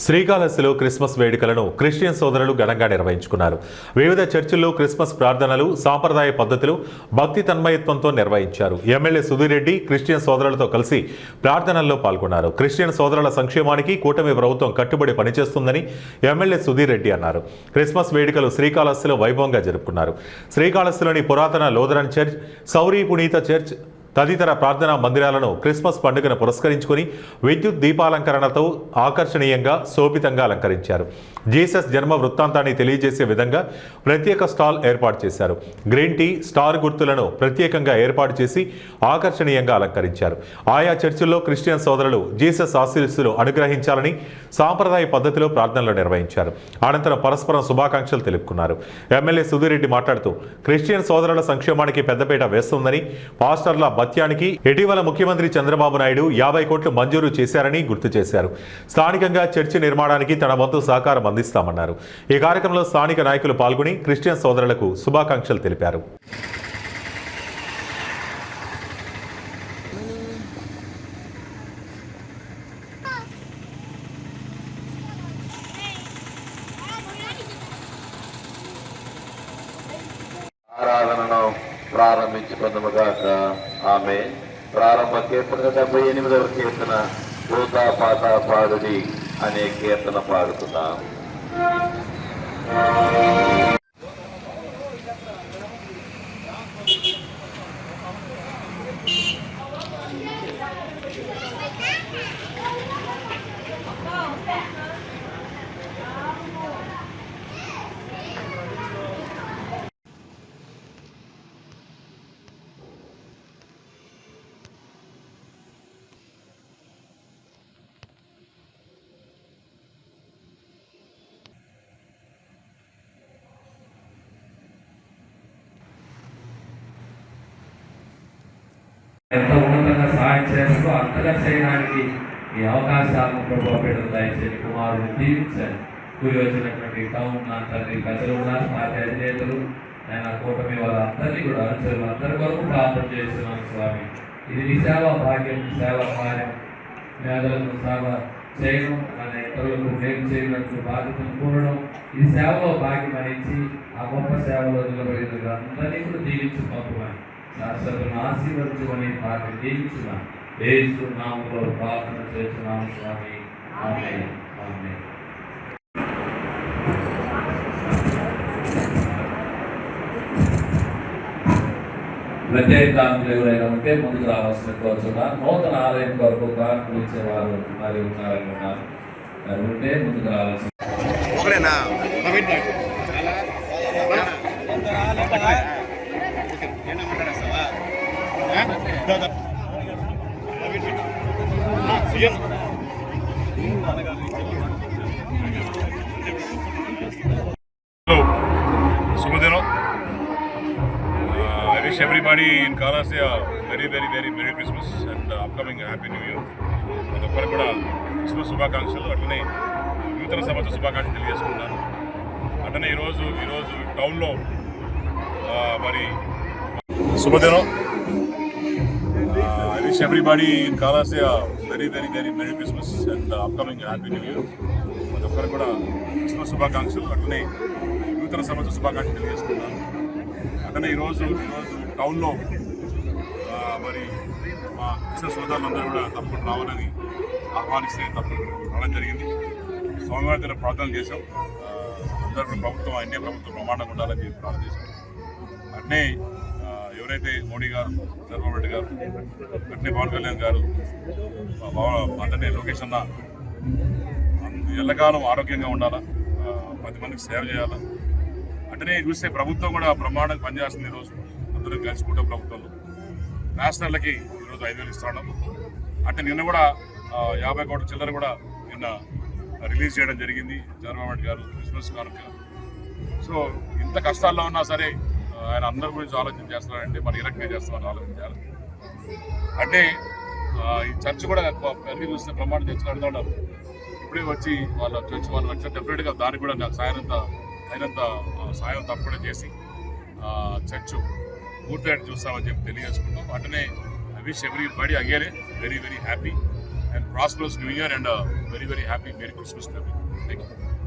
శ్రీకాళహస్తిలో Christmas వేడుకలను Christian సోదరులు ఘనంగా నిర్వహించుకున్నారు. వివిధ చర్చిల్లో క్రిస్మస్ ప్రార్థనలు సాంప్రదాయ పద్ధతులు భక్తి తన్మయత్వంతో నిర్వహించారు. ఎమ్మెల్యే సుధీర్ రెడ్డి క్రిస్టియన్ సోదరులతో కలిసి ప్రార్థనల్లో పాల్గొన్నారు. క్రిస్టియన్ సోదరుల సంక్షేమానికి కూటమి ప్రభుత్వం కట్టుబడి పనిచేస్తుందని ఎమ్మెల్యే సుధీర్ రెడ్డి అన్నారు. క్రిస్మస్ వేడుకలు శ్రీకాళహస్తిలో వైభవంగా జరుపుకున్నారు. శ్రీకాళహస్తిలోని పురాతన లోథరన్ చర్చ్, సౌరీ పునీత చర్చ్ తదితర ప్రార్థనా మందిరాలను క్రిస్మస్ పండుగను పురస్కరించుకుని విద్యుత్ దీపాలంకరణతో ఆకర్షణీయంగా శోభితంగా అలంకరించారు. జీసస్ జన్మ వృత్తాంతాన్ని తెలియజేసే విధంగా ప్రత్యేక స్టాల్ ఏర్పాటు చేశారు. గ్రీన్ టీ, స్టార్ గుర్తులను ప్రత్యేకంగా ఏర్పాటు చేసి ఆకర్షణీయంగా అలంకరించారు. ఆయా చర్చిల్లో క్రిస్టియన్ సోదరులు జీసస్ ఆశీస్సులు అనుగ్రహించాలని సాంప్రదాయ పద్ధతిలో ప్రార్థనలు నిర్వహించారు. అనంతరం పరస్పరం శుభాకాంక్షలు తెలుపుకున్నారు. ఎమ్మెల్యే సుధీర్ రెడ్డి మాట్లాడుతూ క్రిస్టియన్ సోదరుల సంక్షేమానికి పెద్దపీట వేస్తుందని, పాస్టర్ల భత్యానికి ఇటీవల ముఖ్యమంత్రి చంద్రబాబు నాయుడు 50 కోట్లు మంజూరు చేశారని గుర్తు చేశారు. స్థానికంగా చర్చి నిర్మాణానికి తన వంతు సహకారం అందిస్తామన్నారు. ఈ కార్యక్రమంలో స్థానిక నాయకులు పాల్గొని క్రిస్టియన్ సోదరులకు శుభాకాంక్షలు తెలిపారు. ఆరాధనను ప్రారంభించుకుందాముగాక. ఆమె ప్రారంభ కీర్తన 78వ కీర్తన భూతా పాత పాడుడి అనే కీర్తన పాడుతున్నాం. ఎంత ఉన్నతంగా సహాయం చేస్తూ అంతగా చేయడానికి ఈ అవకాశాలను ప్రభావ పెట్టడం దయచేసి కుమారుని దీవించండి. కూలి వచ్చినటువంటి టౌన్ తండ్రి ప్రజలు ఉన్నారు, పార్టీ అధినేతలు, ఆయన కూటమి వాళ్ళందరినీ కూడా అనుచరులు అందరి వరకు ప్రార్థన చేస్తున్నాను స్వామి. ఇది నీ సేవా భాగ్యం, సేవా కార్యం, పేదలకు సేవ చేయడం, మన ఇతరులకు మేలు చేయడానికి బాధ్యతను కూడడం, ఈ సేవలో భాగ్యం అనేది ఆ గొప్ప సేవలో నిలబడిన అందరినీ కూడా దీవించి పంపమని శాశ్వతను ఆశీర్వదించమని వారిని దీవించున్నా యేసు నామములో ప్రార్థన చేస్తున్నాము స్వామి. ఆమేన్. ఆమేన్. ప్రత్యేకాంతులు ఎవరైనా ఉంటే ముందుకు రావాల్సిన కోరుతున్నారు. నూతన ఆలయం కొరకు ప్రార్థించేవారు మరి ఉన్నారని ఉన్నారు. మరి ఉంటే ముందుకు రావాల్సిన Subhadino. I wish everybody in Kalahasti a very Merry Christmas and upcoming Happy New Year. ఒక్కరు కూడా క్రిస్మస్ శుభాకాంక్షలు, అట్లనే నూతన సంవత్సర శుభాకాంక్షలు తెలియజేసుకుంటున్నాను. అట్లనే ఈరోజు టౌన్లో మరి శుభదినం. I wish everybody in Kalahasti a very Merry Christmas and upcoming Happy New Year. ఒక్కరు కూడా క్రిస్మస్ శుభాకాంక్షలు, అట్లనే నూతన సంవత్సర శుభాకాంక్షలు తెలియజేసుకున్నాను. అట్లనే ఈరోజు టౌన్లో మరి మా క్రిస్మస్ సోదరులందరూ కూడా తప్పకుండా రావాలని ఆహ్వానిస్తే తప్పకుండా రావడం జరిగింది. స్వామివారి దగ్గర ప్రార్థనలు చేశాం. అందరూ కూడా ప్రభుత్వం, ఇండియా ప్రభుత్వం ప్రమాణంగా ఉండాలని చెప్పి ప్రార్థన చేశాం. అట్నే ఎవరైతే మోడీ గారు, చంద్రబాబు నాయుడు గారు, అట్నే పవన్ కళ్యాణ్ గారు, అట్లనే లోకేష్ అన్న ఎల్లకాలం ఆరోగ్యంగా ఉండాలా, 10 మందికి సేవ చేయాలా. అట్లనే చూస్తే ప్రభుత్వం కూడా బ్రహ్మాండంగా పనిచేస్తుంది. ఈరోజు అందరూ కలిసికుంటే ప్రభుత్వంలో నేషనల్కి ఈరోజు 5,000 ఇస్తాం. అంటే నిన్న కూడా 50 కోట్ల చిల్లర కూడా నిన్న రిలీజ్ చేయడం జరిగింది చంద్రబాబు నాయుడు గారు క్రిస్మస్ కానుక. సో ఇంత కష్టాల్లో ఉన్నా సరే ఆయన అందరి గురించి ఆలోచన చేస్తున్నారంటే మరి ఇరక్నే చేస్తున్నారని ఆలోచించాలి. అంటే ఈ చర్చ్ కూడా పెరిగి చూస్తే బ్రహ్మాండం చర్చలు అడుగుతూ ఉన్నారు. ఇప్పుడే వచ్చి వాళ్ళ చర్చ్ వాళ్ళు వచ్చి డెఫినెట్గా దానికి కూడా నాకు అయినంత సాయం తప్పకుండా చేసి చర్చ్ పూర్తిగా చూస్తామని చెప్పి తెలియజేసుకుంటాం. అట్లనే I wish everybody again very happy and prosperous New Year and very very happy merry Christmas to every. Thank you.